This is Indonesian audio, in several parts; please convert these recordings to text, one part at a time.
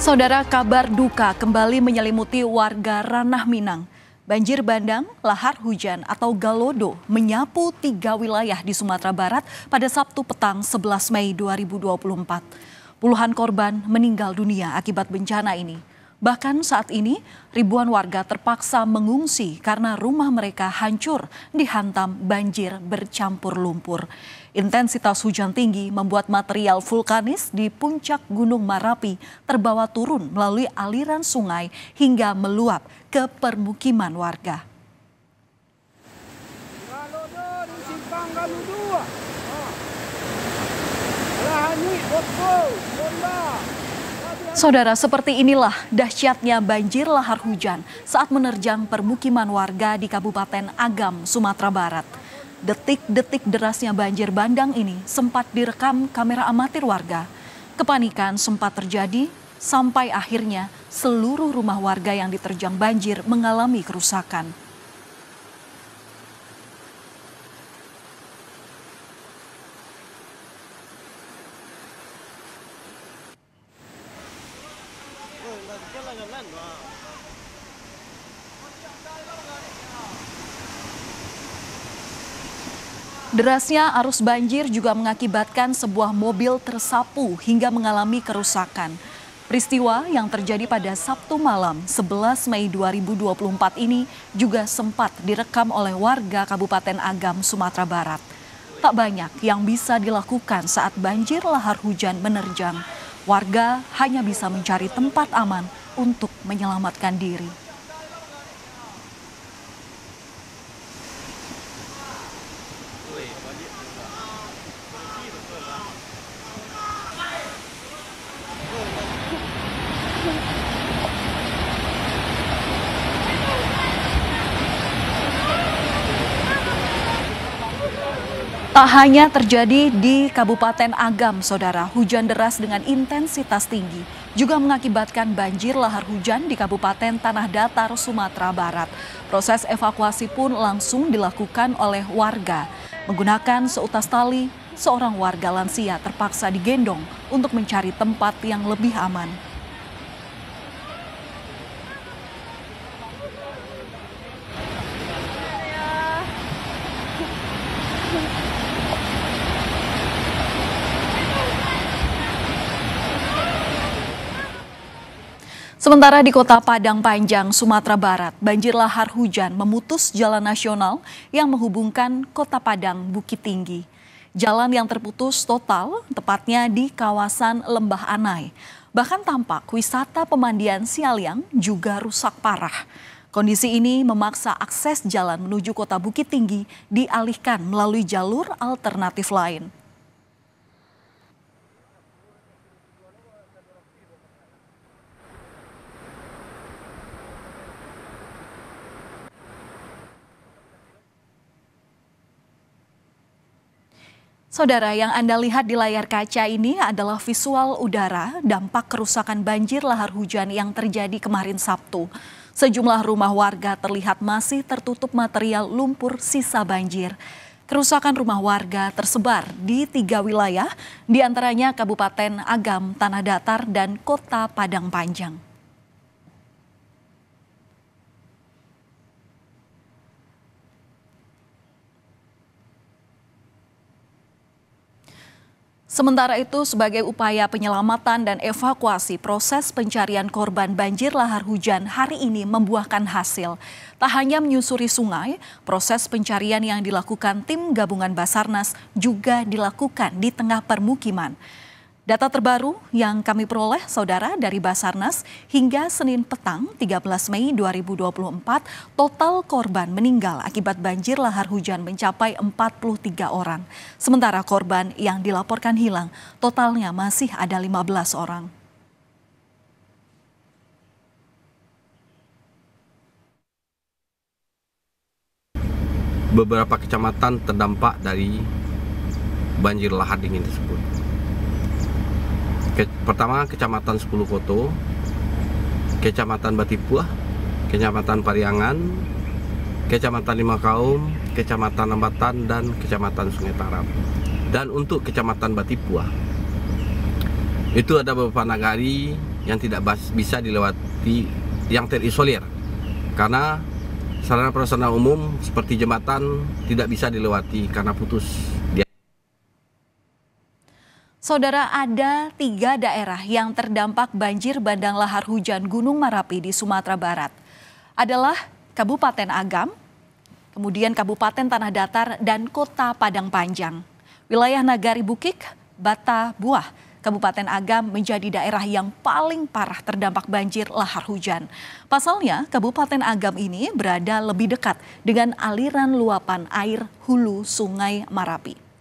Saudara, kabar duka kembali menyelimuti warga Ranah Minang. Banjir bandang, lahar hujan atau galodo menyapu 3 wilayah di Sumatera Barat pada Sabtu petang 11 Mei 2024. Puluhan korban meninggal dunia akibat bencana ini. Bahkan saat ini ribuan warga terpaksa mengungsi karena rumah mereka hancur dihantam banjir bercampur lumpur. Intensitas hujan tinggi membuat material vulkanis di puncak Gunung Marapi terbawa turun melalui aliran sungai hingga meluap ke permukiman warga. Saudara, seperti inilah dahsyatnya banjir lahar hujan saat menerjang permukiman warga di Kabupaten Agam, Sumatera Barat. Detik-detik derasnya banjir bandang ini sempat direkam kamera amatir warga. Kepanikan sempat terjadi sampai akhirnya seluruh rumah warga yang diterjang banjir mengalami kerusakan. Derasnya arus banjir juga mengakibatkan sebuah mobil tersapu hingga mengalami kerusakan. Peristiwa yang terjadi pada Sabtu malam 11 Mei 2024 ini juga sempat direkam oleh warga Kabupaten Agam, Sumatera Barat. Tak banyak yang bisa dilakukan saat banjir lahar hujan menerjang. Warga hanya bisa mencari tempat aman untuk menyelamatkan diri. Tak hanya terjadi di Kabupaten Agam, saudara, hujan deras dengan intensitas tinggi juga mengakibatkan banjir lahar hujan di Kabupaten Tanah Datar, Sumatera Barat. Proses evakuasi pun langsung dilakukan oleh warga. Menggunakan seutas tali, seorang warga lansia terpaksa digendong untuk mencari tempat yang lebih aman. Sementara di Kota Padang Panjang, Sumatera Barat, banjir lahar hujan memutus jalan nasional yang menghubungkan Kota Padang Bukit Tinggi. Jalan yang terputus total, tepatnya di kawasan Lembah Anai. Bahkan tampak wisata pemandian Sialiang juga rusak parah. Kondisi ini memaksa akses jalan menuju Kota Bukit Tinggi dialihkan melalui jalur alternatif lain. Saudara, yang Anda lihat di layar kaca ini adalah visual udara dampak kerusakan banjir lahar hujan yang terjadi kemarin Sabtu. Sejumlah rumah warga terlihat masih tertutup material lumpur sisa banjir. Kerusakan rumah warga tersebar di 3 wilayah, diantaranya Kabupaten Agam, Tanah Datar, dan Kota Padang Panjang. Sementara itu, sebagai upaya penyelamatan dan evakuasi, proses pencarian korban banjir lahar hujan hari ini membuahkan hasil. Tak hanya menyusuri sungai, proses pencarian yang dilakukan tim gabungan Basarnas juga dilakukan di tengah permukiman. Data terbaru yang kami peroleh, saudara, dari Basarnas hingga Senin petang 13 Mei 2024, total korban meninggal akibat banjir lahar hujan mencapai 43 orang. Sementara korban yang dilaporkan hilang, totalnya masih ada 15 orang. Beberapa kecamatan terdampak dari banjir lahar dingin tersebut. Pertama, Kecamatan 10 Koto, Kecamatan Batipuah, Kecamatan Pariangan, Kecamatan Lima Kaum, Kecamatan Lambatan, dan Kecamatan Sungai Tarap. Dan untuk Kecamatan Batipuah, itu ada beberapa nagari yang tidak bisa dilewati, yang terisolir. Karena sarana prasarana umum seperti jembatan tidak bisa dilewati karena putus. Saudara, ada 3 daerah yang terdampak banjir bandang lahar hujan Gunung Merapi di Sumatera Barat. Adalah Kabupaten Agam, kemudian Kabupaten Tanah Datar, dan Kota Padang Panjang. Wilayah Nagari Bukik, Bata Buah, Kabupaten Agam menjadi daerah yang paling parah terdampak banjir lahar hujan. Pasalnya, Kabupaten Agam ini berada lebih dekat dengan aliran luapan air hulu Sungai Marapi.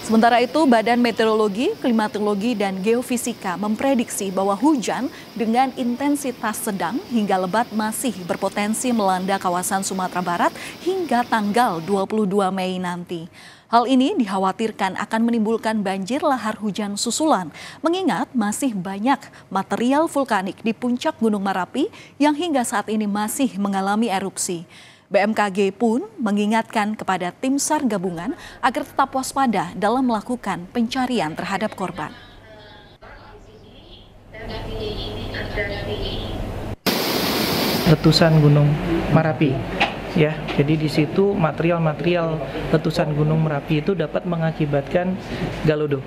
Sementara itu, Badan Meteorologi, Klimatologi, dan Geofisika memprediksi bahwa hujan dengan intensitas sedang hingga lebat masih berpotensi melanda kawasan Sumatera Barat hingga tanggal 22 Mei nanti. Hal ini dikhawatirkan akan menimbulkan banjir lahar hujan susulan, mengingat masih banyak material vulkanik di puncak Gunung Merapi yang hingga saat ini masih mengalami erupsi. BMKG pun mengingatkan kepada tim SAR gabungan agar tetap waspada dalam melakukan pencarian terhadap korban. Letusan Gunung Merapi, ya. Jadi di situ material letusan Gunung Merapi itu dapat mengakibatkan galodo,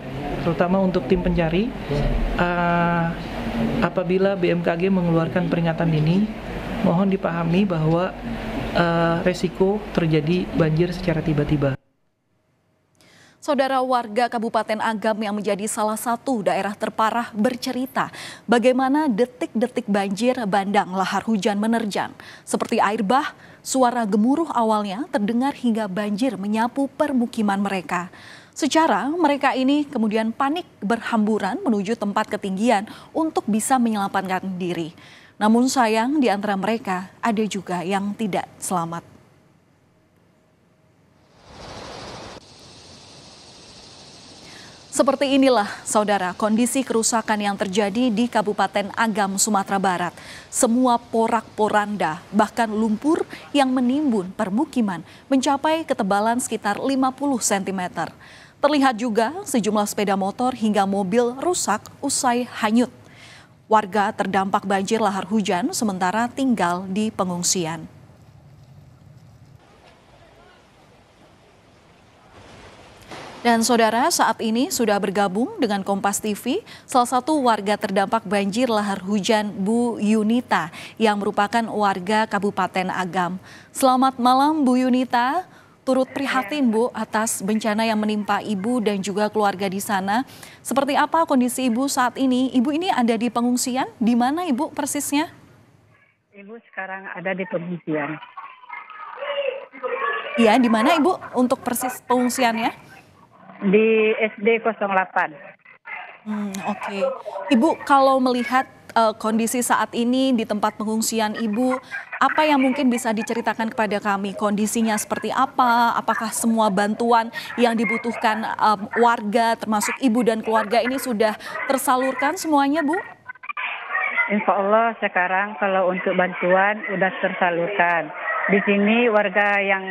terutama untuk tim pencari. Apabila BMKG mengeluarkan peringatan ini, mohon dipahami bahwa resiko terjadi banjir secara tiba-tiba. Saudara, warga Kabupaten Agam yang menjadi salah satu daerah terparah bercerita bagaimana detik-detik banjir bandang lahar hujan menerjang. Seperti air bah, suara gemuruh awalnya terdengar hingga banjir menyapu permukiman mereka. Secara mereka ini kemudian panik berhamburan menuju tempat ketinggian untuk bisa menyelamatkan diri. Namun sayang di antara mereka ada juga yang tidak selamat. Seperti inilah, saudara, kondisi kerusakan yang terjadi di Kabupaten Agam, Sumatera Barat. Semua porak-poranda, bahkan lumpur yang menimbun permukiman mencapai ketebalan sekitar 50 cm. Terlihat juga sejumlah sepeda motor hingga mobil rusak usai hanyut. Warga terdampak banjir lahar hujan sementara tinggal di pengungsian. Dan saudara, saat ini sudah bergabung dengan Kompas TV salah satu warga terdampak banjir lahar hujan, Bu Yunita, yang merupakan warga Kabupaten Agam. Selamat malam Bu Yunita, turut prihatin Bu atas bencana yang menimpa Ibu dan juga keluarga di sana. Seperti apa kondisi Ibu saat ini? Ibu ini ada di pengungsian, di mana Ibu persisnya? Ibu sekarang ada di pengungsian. Iya, di mana Ibu untuk persis pengungsiannya? Di SD 08. Oke. Ibu, kalau melihat kondisi saat ini di tempat pengungsian Ibu, apa yang mungkin bisa diceritakan kepada kami? Kondisinya seperti apa? Apakah semua bantuan yang dibutuhkan warga termasuk Ibu dan keluarga ini sudah tersalurkan semuanya, Bu? Insya Allah sekarang kalau untuk bantuan udah tersalurkan. Di sini warga yang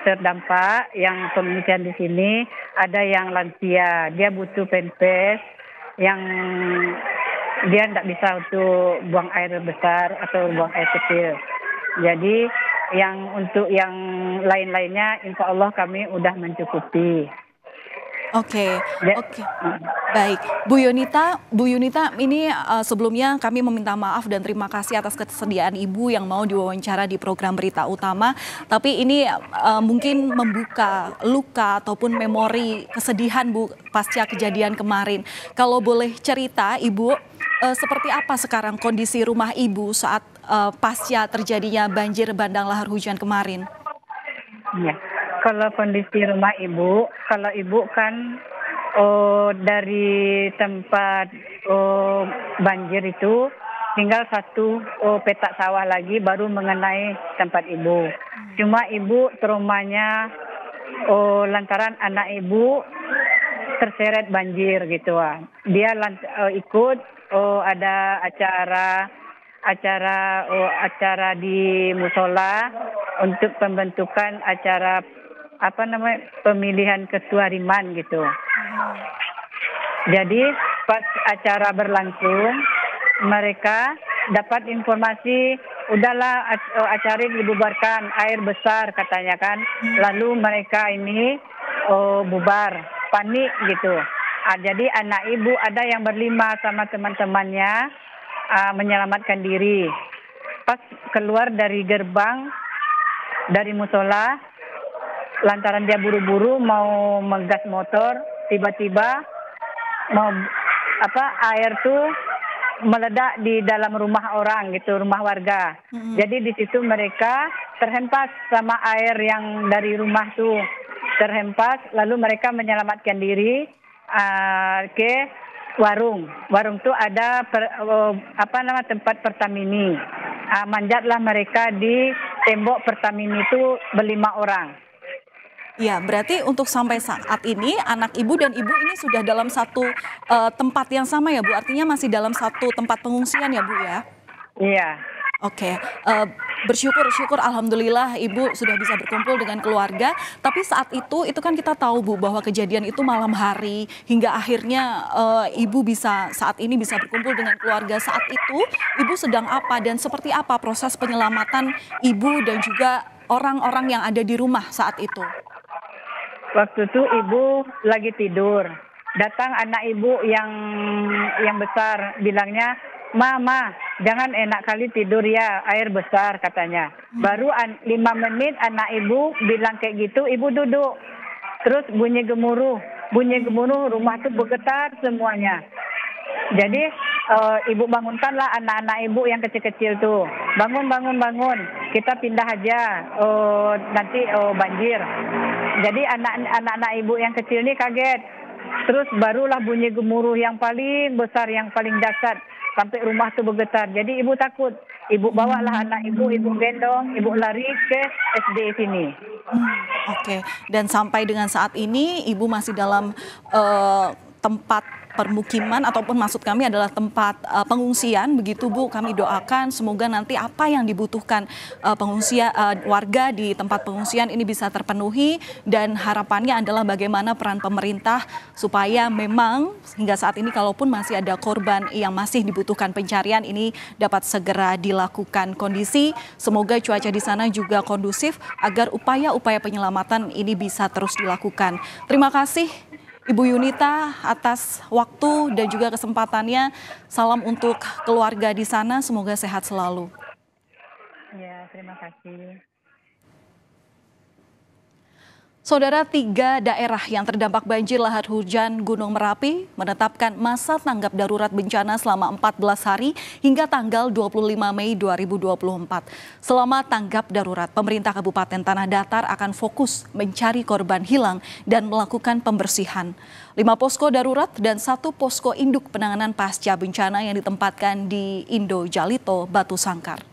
terdampak, yang pengungsian di sini ada yang lansia, dia butuh pempes, yang dia tidak bisa untuk buang air besar atau buang air kecil. Jadi yang untuk yang lain-lainnya insya Allah kami udah mencukupi. Oke. Baik, Bu Yunita ini sebelumnya kami meminta maaf dan terima kasih atas kesediaan Ibu yang mau diwawancara di program Berita Utama. Tapi ini mungkin membuka luka ataupun memori kesedihan Bu pasca kejadian kemarin. Kalau boleh cerita Ibu, seperti apa sekarang kondisi rumah Ibu saat pasca terjadinya banjir bandang lahar hujan kemarin? Ya. Kalau kondisi rumah Ibu, kalau Ibu kan dari tempat banjir itu tinggal satu petak sawah lagi baru mengenai tempat Ibu. Cuma Ibu traumanya lantaran anak Ibu terseret banjir gitu. Dia ikut ada acara di musola untuk pembentukan acara pemilihan ketua Riman gitu. Jadi pas acara berlangsung, mereka dapat informasi, udahlah acara dibubarkan, air besar katanya kan. Lalu mereka ini bubar, panik gitu. Jadi anak ibu ada yang berlima sama teman-temannya menyelamatkan diri. Pas keluar dari gerbang, dari musola, lantaran dia buru-buru mau menggas motor, tiba-tiba air tuh meledak di dalam rumah orang gitu, rumah warga. Jadi di situ mereka terhempas sama air yang dari rumah tuh terhempas, lalu mereka menyelamatkan diri ke warung. Warung tuh ada tempat Pertamini. Manjatlah mereka di tembok Pertamini itu berlima orang. Ya, berarti untuk sampai saat ini anak ibu dan ibu ini sudah dalam satu tempat yang sama ya Bu? Artinya masih dalam satu tempat pengungsian ya Bu ya? Iya. Oke, bersyukur alhamdulillah ibu sudah bisa berkumpul dengan keluarga. Tapi saat itu kan kita tahu Bu bahwa kejadian itu malam hari hingga akhirnya ibu saat ini bisa berkumpul dengan keluarga. Saat itu ibu sedang apa dan seperti apa proses penyelamatan ibu dan juga orang-orang yang ada di rumah saat itu? Waktu itu ibu lagi tidur. Datang anak ibu yang besar, bilangnya, "Mama, jangan enak kali tidur ya, air besar," katanya. Baru 5 menit anak ibu bilang kayak gitu, ibu duduk. Terus bunyi gemuruh, rumah tuh bergetar semuanya. Jadi ibu bangunkanlah anak-anak ibu yang kecil-kecil tuh. Bangun, kita pindah aja, nanti banjir. Jadi anak-anak ibu yang kecil ini kaget. Terus barulah bunyi gemuruh yang paling besar, yang paling dahsyat. Sampai rumah tuh bergetar. Jadi ibu takut. Ibu bawalah anak ibu gendong, ibu lari ke SD sini. Oke. Dan sampai dengan saat ini ibu masih dalam tempat permukiman ataupun maksud kami adalah tempat pengungsian begitu Bu. Kami doakan semoga nanti apa yang dibutuhkan warga di tempat pengungsian ini bisa terpenuhi dan harapannya adalah bagaimana peran pemerintah supaya memang hingga saat ini kalaupun masih ada korban yang masih dibutuhkan pencarian ini dapat segera dilakukan. Kondisi semoga cuaca di sana juga kondusif agar upaya-upaya penyelamatan ini bisa terus dilakukan. Terima kasih Ibu Yunita atas waktu dan juga kesempatannya. Salam untuk keluarga di sana, semoga sehat selalu. Ya, terima kasih. Saudara, 3 daerah yang terdampak banjir lahar hujan Gunung Merapi menetapkan masa tanggap darurat bencana selama 14 hari hingga tanggal 25 Mei 2024. Selama tanggap darurat, pemerintah Kabupaten Tanah Datar akan fokus mencari korban hilang dan melakukan pembersihan. 5 posko darurat dan 1 posko induk penanganan pasca bencana yang ditempatkan di Indo Jalito, Batu Sangkar.